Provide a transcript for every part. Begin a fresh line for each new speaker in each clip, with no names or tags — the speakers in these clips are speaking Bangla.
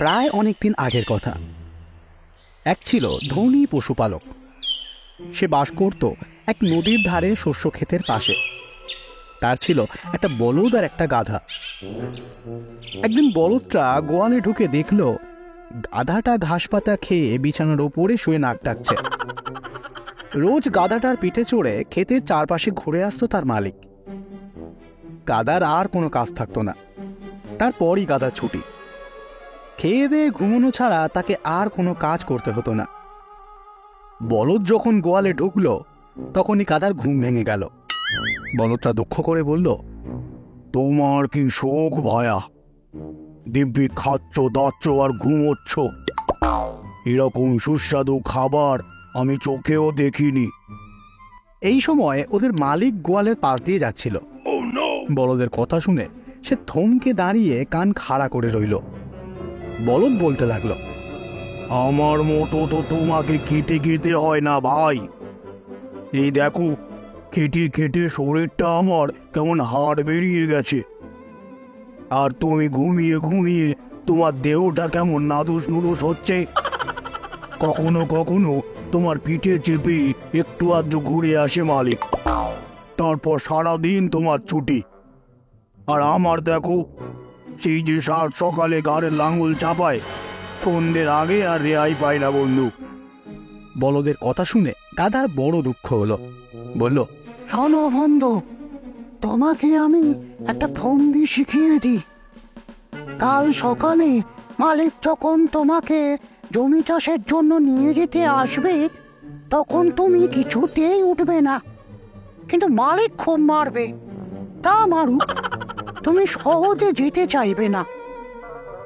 প্রায় অনেকদিন আগের কথা। এক ছিল ধনী পশুপালক। সে বাস করত এক নদীর ধারে শস্য ক্ষেতের পাশে। তার ছিল একটা বলদ আর একটা গাধা। একদিন বলদটা গোয়ালে ঢুকে দেখল গাধাটা ঘাস পাতা খেয়ে বিছানার ওপরে শুয়ে নাক ডাকছে। রোজ গাধাটার পিঠে চড়ে ক্ষেতের চারপাশে ঘুরে আসতো তার মালিক। গাধার আর কোনো কাজ থাকতো না, তারপরই গাধার ছুটি। খেয়ে দিয়ে ঘুমানো ছাড়া তাকে আর কোনো কাজ করতে হতো না। বলদ যখন গোয়ালে ঢুকলো তখনই গাধার ঘুম ভেঙে গেল। বলদটা দুঃখ করে বলল,
তোমার কি শোক ভায়া? দিব্যি খাচ্ছ দাচ্ছ আর ঘুমোচ্ছ। এরকম সুস্বাদু খাবার আমি চোখেও দেখিনি।
এই সময় ওদের মালিক গোয়ালের পাশ দিয়ে যাচ্ছিল। বলদের কথা শুনে সে থমকে দাঁড়িয়ে কান খাড়া করে রইল। বলদ বলতে লাগলো,
আমার মতো তো তোমাকে খেটে খেতে হয় না ভাই। এই দেখো, খেটে খেটে শরীরটা আমার কেমন হাড় বেরিয়ে গেছে, আর তুমি ঘুমিয়ে ঘুমিয়ে তোমার দেহটা কেমন নাদুস নুদুস হচ্ছে। কখনো কখনো তোমার পিঠে চেপে একটু আধটু ঘুরে আসে মালিক, তারপর সারাদিন তোমার ছুটি। আর আমার দেখো, সেই যে সাত সকালে ঘাড়ের লাঙল চাপায়, সন্ধ্যের আগে আর রেহাই পায় না বন্ধু।
বলদের কথা শুনে গাধার বড় দুঃখ হলো। বলল,
শোনো বন্ধু, তোমাকে আমি একটা ফন্দি শিখিয়ে দিই। কাল সকালে মালিক যখন তোমাকে জমি চাষের জন্য নিয়ে যেতে আসবে, তখন তুমি কিছুতেই উঠবে না। কিন্তু মালিক খুব মারবে, তা মারুক, তুমি সহজে যেতে চাইবে না।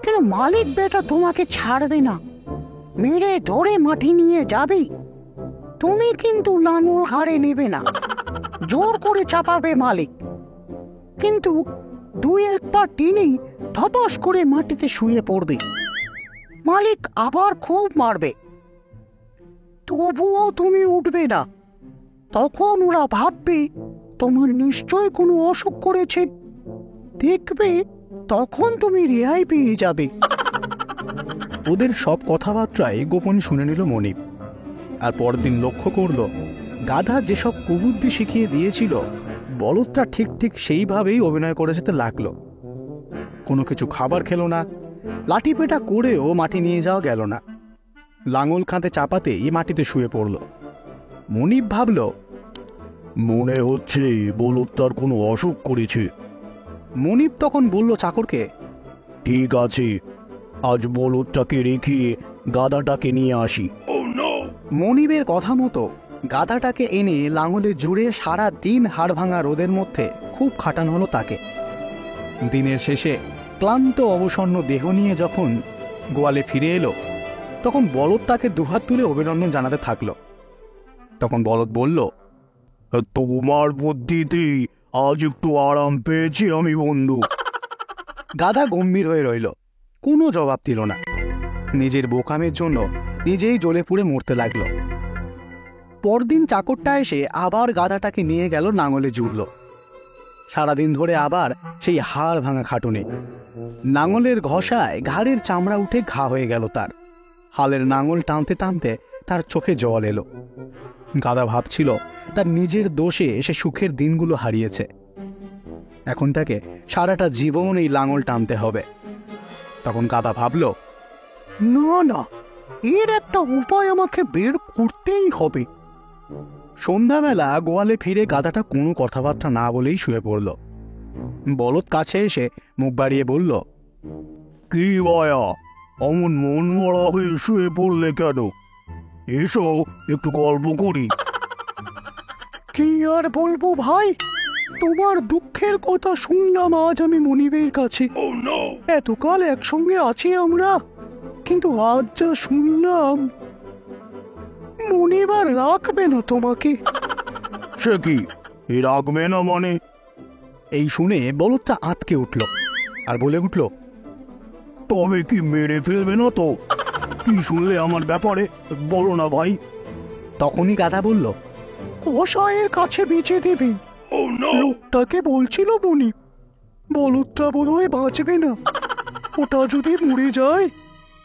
কিন্তু মালিক বেটা তোমাকে ছাড়বে না, মেরে ধরে মাটি নিয়ে যাবে। তুমি কিন্তু লাঙল হারে নেবে না, জোর করে চাপাবে মালিক। কিন্তু দুই একবার টেনেই ধপাস করে মাটিতে শুয়ে পড়বে। মালিক আবার খুব মারবে, তবুও তুমি উঠবে না। তখন ওরা ভাববে তোমার নিশ্চয় কোনো অসুখ করেছে, দেখবে তখন তুমি রেহাই পেয়ে যাবে।
ওদের সব কথাবার্তায় গোপনে শুনে নিল মনিব। আর পরদিন লক্ষ্য করল গাধা যেসব কুবুদ্ধি শিখিয়ে দিয়েছিল, বলদটা ঠিক ঠিক সেইভাবেই অভিনয় করে যেতে লাগলো। কোনো কিছু খাবার খেলো না, লাঠি পেটা করেও মাটি নিয়ে যাওয়া গেল না। লাঙল কাঁধে চাপাতেই মাটিতে শুয়ে পড়ল। মনিব ভাবল,
মনে হচ্ছে বলদটার কোনো অসুখ করেছে।
মনিব তখন বলল চাকরকে,
ঠিক আছে, আজ বলদটাকে রেখে গাধাটাকে নিয়ে আসি।
মনিবের কথা মতো গাধাটাকে এনে লাঙলে জুড়ে সারা দিন হাড় ভাঙা রোদের মধ্যে খুব খাটানো হলো তাকে। দিনের শেষে ক্লান্ত অবসন্ন দেহ নিয়ে যখন গোয়ালে ফিরে এলো, তখন বলদ তাকে দুহাত তুলে অভিনন্দন জানাতে থাকলো। তখন বলদ বলল,
তোমার বুদ্ধিতে আজ একটু আরাম পেয়েছি আমি বন্ধু।
গাধা গম্ভীর হয়ে রইল, কোনো জবাব দিল না। নিজের বোকামের জন্য নিজেই জ্বলে পুড়ে মরতে লাগলো। পরদিন চাকরটা এসে আবার গাধাটাকে নিয়ে গেল, নাঙলে জুড়ল। সারাদিন ধরে আবার সেই হাড় ভাঙা খাটুনি। নাঙলের ঘষায় ঘাড়ের চামড়া উঠে ঘা হয়ে গেল তার। হালের নাঙল টানতে টানতে তার চোখে জল এলো। গাধা ভাবছিল তার নিজের দোষে সে সুখের দিনগুলো হারিয়েছে। এখন তাকে সারাটা জীবন এই লাঙল টানতে হবে। তখন গাধা ভাবল,
না না, এর একটা উপায় আমাকে বের করতেই হবে।
সন্ধ্যাবেলা গোয়ালে ফিরে গাধাটা কোনো কথাবার্তা না বলেই শুয়ে পড়ল। বলদ কাছে এসে মুখ বাড়িয়ে বলল,
কি ভায়া, অমন মন মরা হয়ে শুয়ে পড়লে কেন? এসো একটু গল্প করি।
কি আর বলবো ভাই, তোমার দুঃখের কথা শুনলাম আজ আমি মনিবের কাছে। এতকাল একসঙ্গে আছি আমরা, কিন্তু আজ যা শুনলাম, মনিব আর রাখবে না তোমাকে।
সে কি, রাখবে না মানে?
এই শুনে বলদটা আঁতকে উঠল আর বলে উঠল,
তবে কি মেরে ফেলবে না তো? কি শুনলে আমার ব্যাপারে, বলো না ভাই।
তখনই গাধা বলল,
কসাইয়ের কাছে বেচে দেবে। লোকটাকে বলছিল মনিব, বলদটা বোধহয় বাঁচবে না। ওটা যদি মরে যায়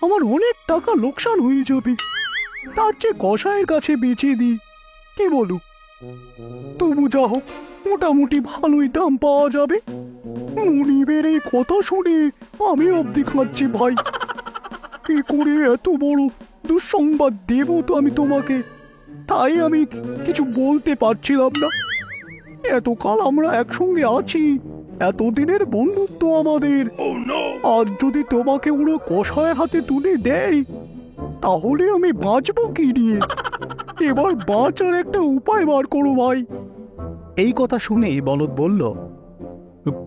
আমার অনেক টাকা লোকসান হয়ে যাবে। তার চেয়ে কসাইয়ের কাছে বেচে দিই, কি বলু? তবু যা হোক, মোটামুটি ভালোই দাম পাওয়া যাবে। মনিবের এই কথা শুনে আমি অবধি খাচ্ছি ভাই। কি করে এত বড় দুঃসংবাদ দেব তো আমি তোমাকে, তাই আমি কিছু বলতে পারছিলাম না। এতকাল আমরা একসঙ্গে আছি, এতদিনের বন্ধুত্ব আমাদের। আজ যদি তোমাকে ওরা কষায় হাতে তুলে দেয়, তাহলে আমি বাঁচবো কি নিয়ে? এবার বাঁচার একটা উপায় বার করো ভাই। এই কথা শুনে বলদ বলল,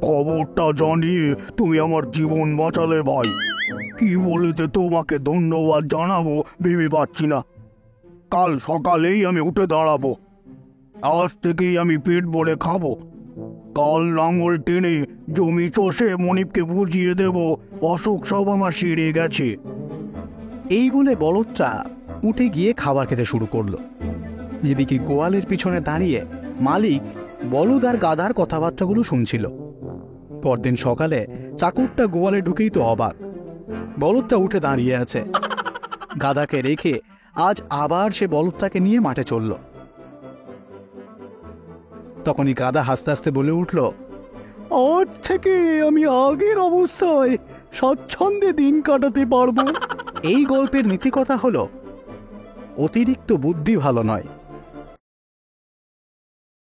খবরটা জানিয়ে তুমি আমার জীবন বাঁচালে ভাই। কি বলেতে তোমাকে ধন্যবাদ জানাবো ভেবে পাচ্ছি না। কাল সকালেই আমি উঠে দাঁড়াবো। আজ থেকেই আমি পেট ভরে খাবো। কাল লাঙল টেনে জমি চষে মনিবকে বুঝিয়ে দেব অসুখ সব আমার সেরে গেছে।
এই বলে বলদটা উঠে গিয়ে খাবার খেতে শুরু করলো। এদিকে গোয়ালের পিছনে দাঁড়িয়ে মালিক বলদ আর গাধার কথাবার্তাগুলো শুনছিল। পরদিন সকালে চাকরটা গোয়ালে ঢুকেই তো অবাক, বলদটা উঠে দাঁড়িয়ে আছে। গাধাকে রেখে আজ আবার সে বলদটাকে নিয়ে মাঠে চলল। তখনই গাধা হাসতে হাসতে বলে উঠল, আজ থেকে আমি আগের অবস্থায় স্বচ্ছন্দে দিন কাটাতে পারবো। এই গল্পের নীতি কথা হলো, অতিরিক্ত বুদ্ধি ভালো নয়।